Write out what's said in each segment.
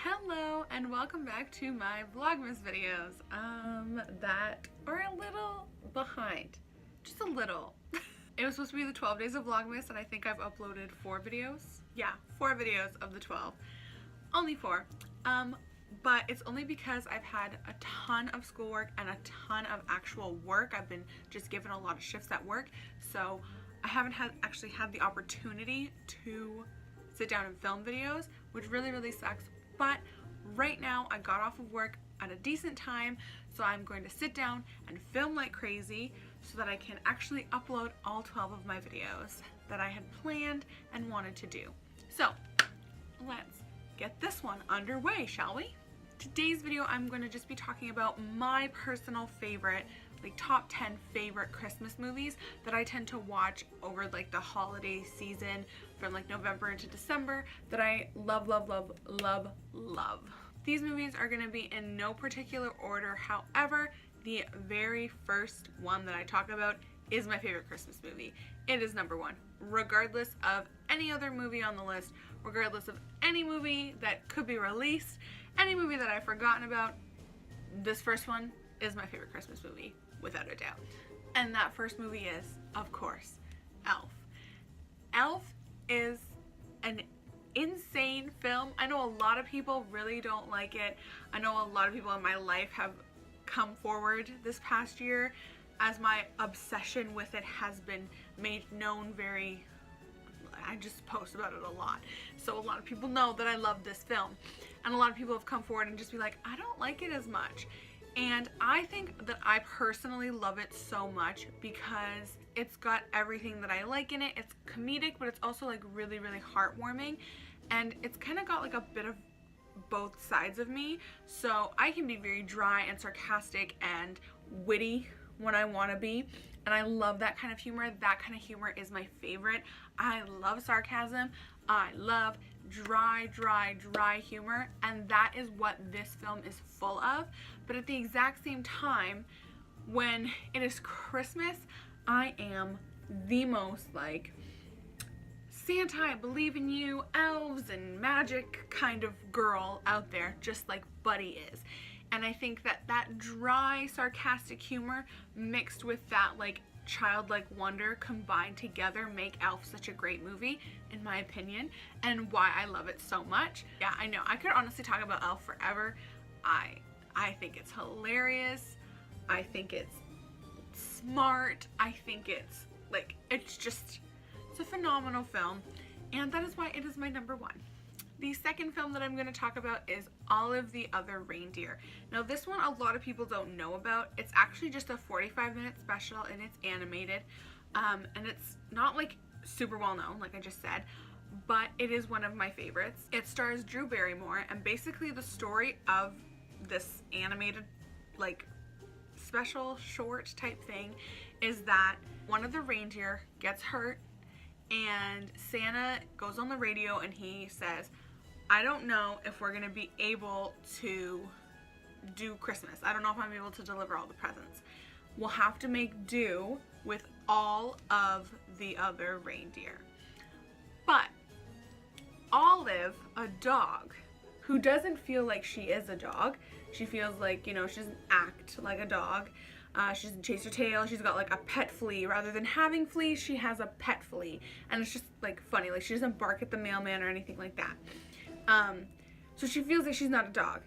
Hello and welcome back to my Vlogmas videos that are a little behind, just a little. It was supposed to be the 12 days of Vlogmas and I think I've uploaded 4 videos. Yeah, 4 videos of the 12. Only 4. But it's only because I've had a ton of schoolwork and a ton of actual work. I've been just given a lot of shifts at work, so I haven't actually had the opportunity to sit down and film videos, which really sucks. But right now I got off of work at a decent time, so I'm going to sit down and film like crazy so that I can actually upload all 12 of my videos that I had planned and wanted to do. So let's get this one underway, shall we? Today's video I'm going to just be talking about my personal favorite, like top 10 favorite Christmas movies that I tend to watch over like the holiday season from like November into December that I love. These movies are going to be in no particular order. However, the very first one that I talk about is my favorite Christmas movie. It is number 1, regardless of any other movie on the list, regardless of any movie that could be released, any movie that I've forgotten about. This first one is my favorite Christmas movie, without a doubt. And that first movie is, of course, Elf. Elf is an insane film. I know a lot of people really don't like it. I know a lot of people in my life have come forward this past year as my obsession with it has been made known I just post about it a lot. So a lot of people know that I love this film. And a lot of people have come forward and just be like, I don't like it as much. And I think that I personally love it so much because it's got everything that I like in it. It's comedic, but it's also like really heartwarming. And it's kind of got like a bit of both sides of me. So I can be very dry and sarcastic and witty when I want to be. And I love that kind of humor. That kind of humor is my favorite. I love sarcasm. I love dry humor, and that is what this film is full of. But at the exact same time, when it is Christmas, I am the most like Santa, I believe in you, elves and magic kind of girl out there, just like Buddy is. And I think that that dry, sarcastic humor mixed with that like childlike wonder combined together make Elf such a great movie, in my opinion, and why I love it so much. Yeah, I know, I could honestly talk about Elf forever. I think it's hilarious. I think it's smart. I think it's like, it's a phenomenal film, and that is why it is my number 1. The second film that I'm going to talk about is All of the Other Reindeer. Now this one a lot of people don't know about. It's actually just a 45-minute special and it's animated. And it's not like super well known, like I just said, but it is one of my favorites. It stars Drew Barrymore, and basically the story of this animated like special short type thing is that one of the reindeer gets hurt and Santa goes on the radio and he says, I don't know if we're gonna be able to do Christmas. I don't know if I'm able to deliver all the presents. We'll have to make do with all of the other reindeer. But Olive, a dog, who doesn't feel like she is a dog, she feels like, you know, she doesn't act like a dog. She doesn't chase her tail. She's got like a pet flea. Rather than having fleas, she has a pet flea. And it's just like funny. Like she doesn't bark at the mailman or anything like that. So she feels like she's not a dog.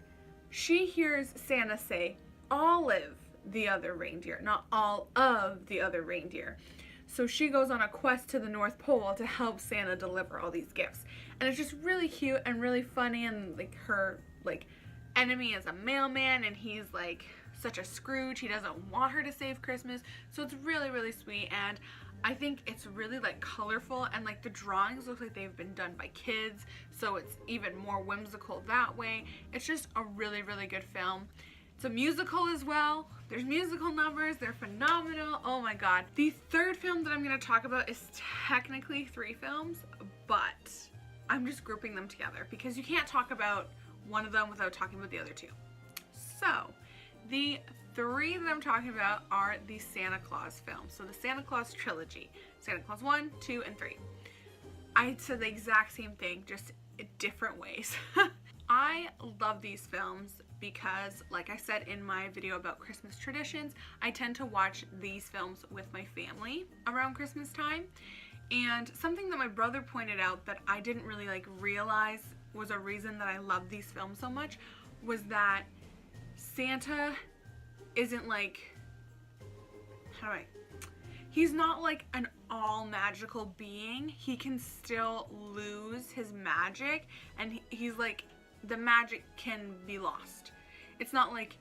She hears Santa say, Olive the other reindeer, not all of the other reindeer. So she goes on a quest to the North Pole to help Santa deliver all these gifts. And it's just really cute and really funny, and like her like enemy is a mailman and he's like such a Scrooge. He doesn't want her to save Christmas. So it's really sweet, and I think it's really like colorful, and like the drawings look like they've been done by kids, so it's even more whimsical that way. It's just a really good film. It's a musical as well. There's musical numbers. They're phenomenal. Oh my god. The third film that I'm going to talk about is technically 3 films, but I'm just grouping them together because you can't talk about one of them without talking about the other 2. So the 3 that I'm talking about are the Santa Claus films. So the Santa Claus trilogy. Santa Claus 1, 2, and 3. I said the exact same thing, just in different ways. I love these films because, like I said in my video about Christmas traditions, I tend to watch these films with my family around Christmas time. And something that my brother pointed out that I didn't really like realize was a reason that I love these films so much was that Santa isn't like, he's not like an all magical being. He can still lose his magic, and he's like, the magic can be lost. It's not like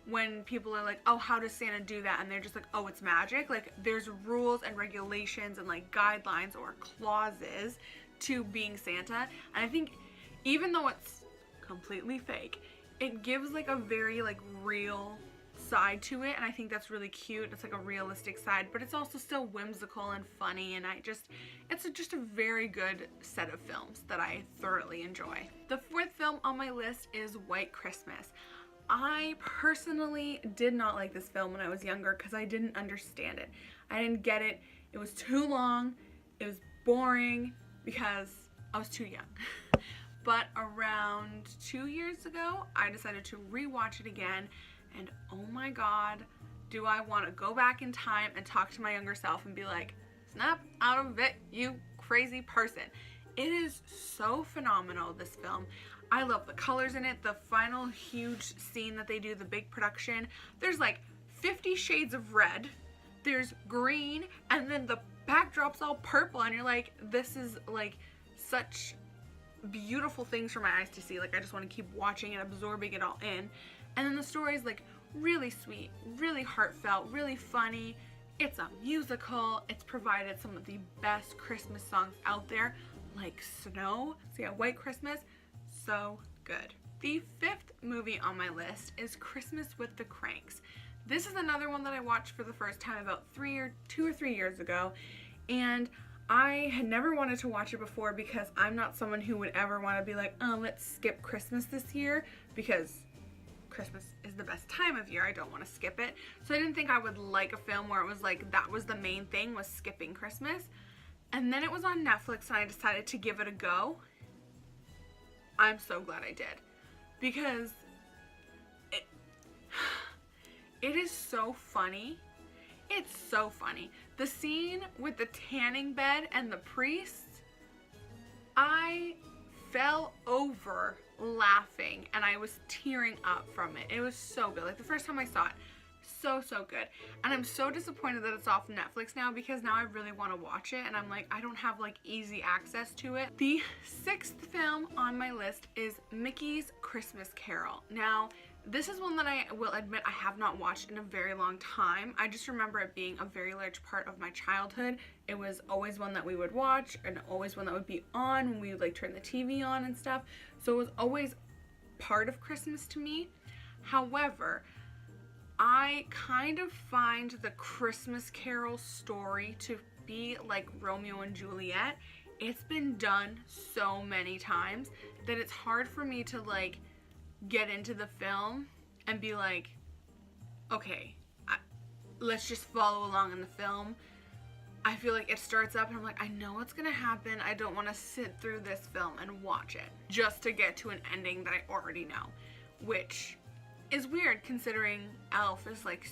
when people are like, oh, how does Santa do that? And they're just like, oh, it's magic. Like, there's rules and regulations and like guidelines or clauses to being Santa. And I think even though it's completely fake, it gives like a very like real side to it, and I think that's really cute. It's like a realistic side, but it's also still whimsical and funny, and it's just a very good set of films that I thoroughly enjoy. The fourth film on my list is White Christmas. I personally did not like this film when I was younger because I didn't understand it. I didn't get it. It was too long. It was boring because I was too young. But around 2 years ago, I decided to rewatch it again. And oh my god, do I want to go back in time and talk to my younger self and be like, snap out of it, you crazy person. It is so phenomenal, this film. I love the colors in it, the final huge scene that they do, the big production. There's like 50 shades of red, there's green, and then the backdrop's all purple, and you're like, this is like such beautiful things for my eyes to see. Like, I just want to keep watching and absorbing it all in. And then the story is like really sweet, really heartfelt, really funny. It's a musical. It's provided some of the best Christmas songs out there, like Snow. So yeah, White Christmas, so good. The fifth movie on my list is Christmas with the Cranks. This is another one that I watched for the first time about 2 or 3 years ago, and I had never wanted to watch it before because I'm not someone who would ever want to be like, oh, let's skip Christmas this year, because Christmas is the best time of year. I don't want to skip it. So I didn't think I would like a film where it was like that was the main thing, was skipping Christmas. And then it was on Netflix and I decided to give it a go. I'm so glad I did, because it is so funny. It's so funny. The scene with the tanning bed and the priest, I fell over laughing and I was tearing up from it. It was so good. Like, the first time I saw it, so good. And I'm so disappointed that it's off Netflix now, because now I really want to watch it and I'm like, I don't have like easy access to it. The sixth film on my list is Mickey's Christmas Carol. Now, this is one that I will admit I have not watched in a very long time. I just remember it being a very large part of my childhood. It was always one that we would watch and always one that would be on when we would like turn the TV on and stuff. So it was always part of Christmas to me. However, I kind of find the Christmas Carol story to be like Romeo and Juliet. It's been done so many times that it's hard for me to like get into the film and be like, okay, let's just follow along in the film. I feel like it starts up and I'm like, I know what's gonna happen. I don't want to sit through this film and watch it just to get to an ending that I already know, which is weird considering Elf is like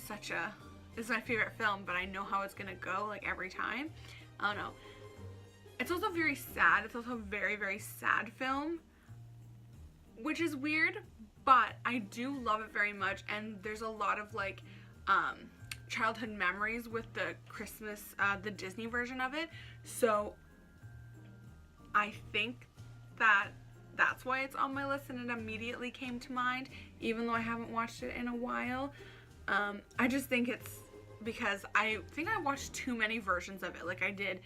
is my favorite film, but I know how it's gonna go like every time. I don't know. It's also very sad. It's also a very, very sad film, which is weird, but I do love it very much, and there's a lot of like childhood memories with the Christmas, the Disney version of it, so I think that's why it's on my list and it immediately came to mind, even though I haven't watched it in a while. I just think it's because I think I watched too many versions of it. Like, I did,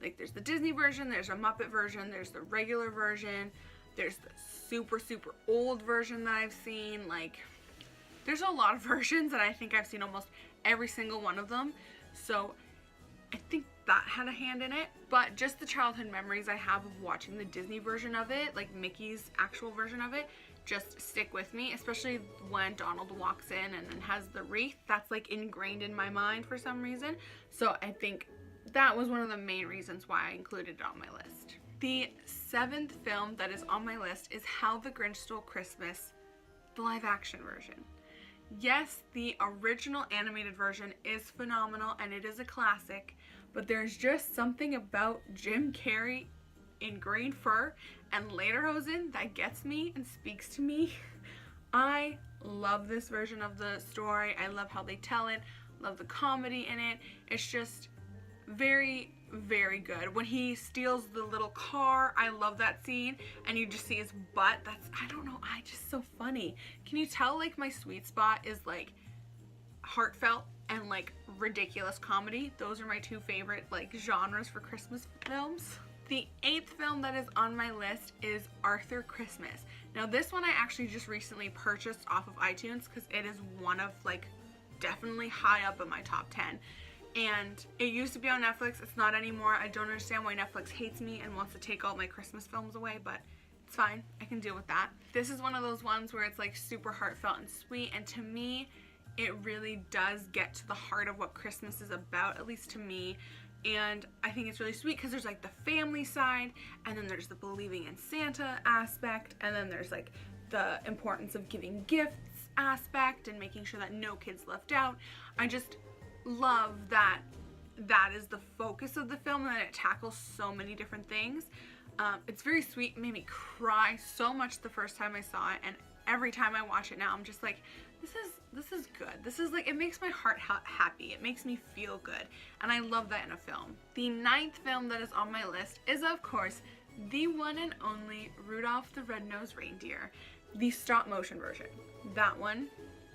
like, there's the Disney version, there's a Muppet version, there's the regular version, there's the super old version that I've seen. Like, there's a lot of versions, and I think I've seen almost every single one of them, so I think that had a hand in it. But just the childhood memories I have of watching the Disney version of it, like Mickey's actual version of it, just stick with me, especially when Donald walks in and then has the wreath. That's like ingrained in my mind for some reason, so I think that was one of the main reasons why I included it on my list. The 7th film that is on my list is How the Grinch Stole Christmas, the live action version. Yes, the original animated version is phenomenal and it is a classic, but there's just something about Jim Carrey in green fur and lederhosen that gets me and speaks to me. I love this version of the story. I love how they tell it, love the comedy in it. It's just very, very good. When he steals the little car, I love that scene, and you just see his butt. That's, I don't know, just so funny. Can you tell like my sweet spot is like heartfelt and like ridiculous comedy? Those are my two favorite like genres for Christmas films. The 8th film that is on my list is Arthur Christmas. Now this one I actually just recently purchased off of iTunes because it is one of like definitely high up in my top 10. And it used to be on Netflix. It's not anymore. I don't understand why Netflix hates me and wants to take all my Christmas films away, but it's fine. I can deal with that. This is one of those ones where it's like super heartfelt and sweet, and to me, it really does get to the heart of what Christmas is about, at least to me. And I think it's really sweet because there's like the family side, and then there's the believing in Santa aspect, and then there's like the importance of giving gifts aspect and making sure that no kid's left out. I just love that is the focus of the film and that it tackles so many different things. It's very sweet. It made me cry so much the first time I saw it, and every time I watch it now I'm just like, this is good. This is like, it makes my heart happy. It makes me feel good, and I love that in a film. The 9th film that is on my list is of course the one and only Rudolph the Red-Nosed Reindeer, the stop motion version. That one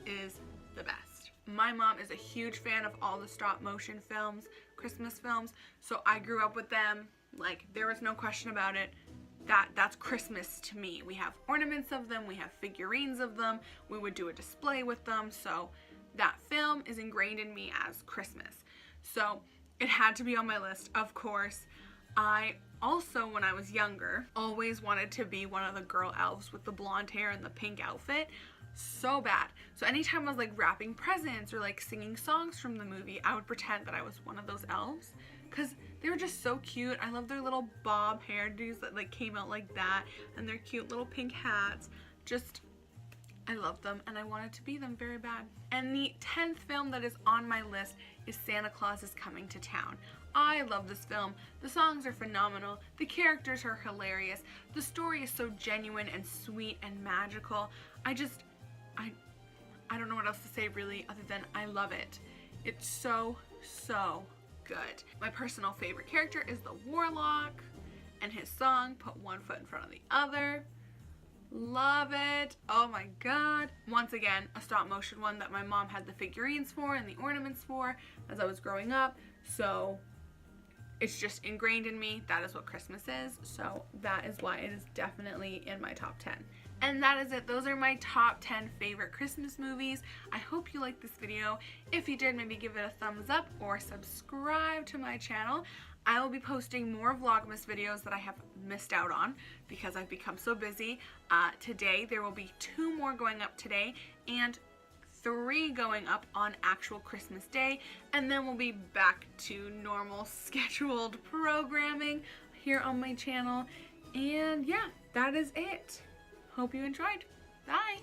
is the best. My mom is a huge fan of all the stop motion films, Christmas films, so I grew up with them. Like, there was no question about it. That's Christmas to me. We have ornaments of them, we have figurines of them, we would do a display with them, so that film is ingrained in me as Christmas. So it had to be on my list, of course. I also, when I was younger, always wanted to be one of the girl elves with the blonde hair and the pink outfit. So bad. So anytime I was like wrapping presents or like singing songs from the movie, I would pretend that I was one of those elves because they were just so cute. I love their little bob hairdos that like came out like that, and their cute little pink hats. Just, I love them and I wanted to be them very bad. And the 10th film that is on my list is Santa Claus is Coming to Town. I love this film. The songs are phenomenal. The characters are hilarious. The story is so genuine and sweet and magical. I don't know what else to say really other than I love it. It's so, so good. My personal favorite character is the Warlock, and his song, Put One Foot in Front of the Other. Love it. Oh my god. Once again, a stop motion one that my mom had the figurines for and the ornaments for as I was growing up. So it's just ingrained in me. That is what Christmas is. So that is why it is definitely in my top 10. And that is it. Those are my top 10 favorite Christmas movies. I hope you liked this video. If you did, maybe give it a thumbs up or subscribe to my channel. I will be posting more Vlogmas videos that I have missed out on because I've become so busy. Today, there will be 2 more going up today and 3 going up on actual Christmas Day. And then we'll be back to normal scheduled programming here on my channel. And yeah, that is it. Hope you enjoyed. Bye!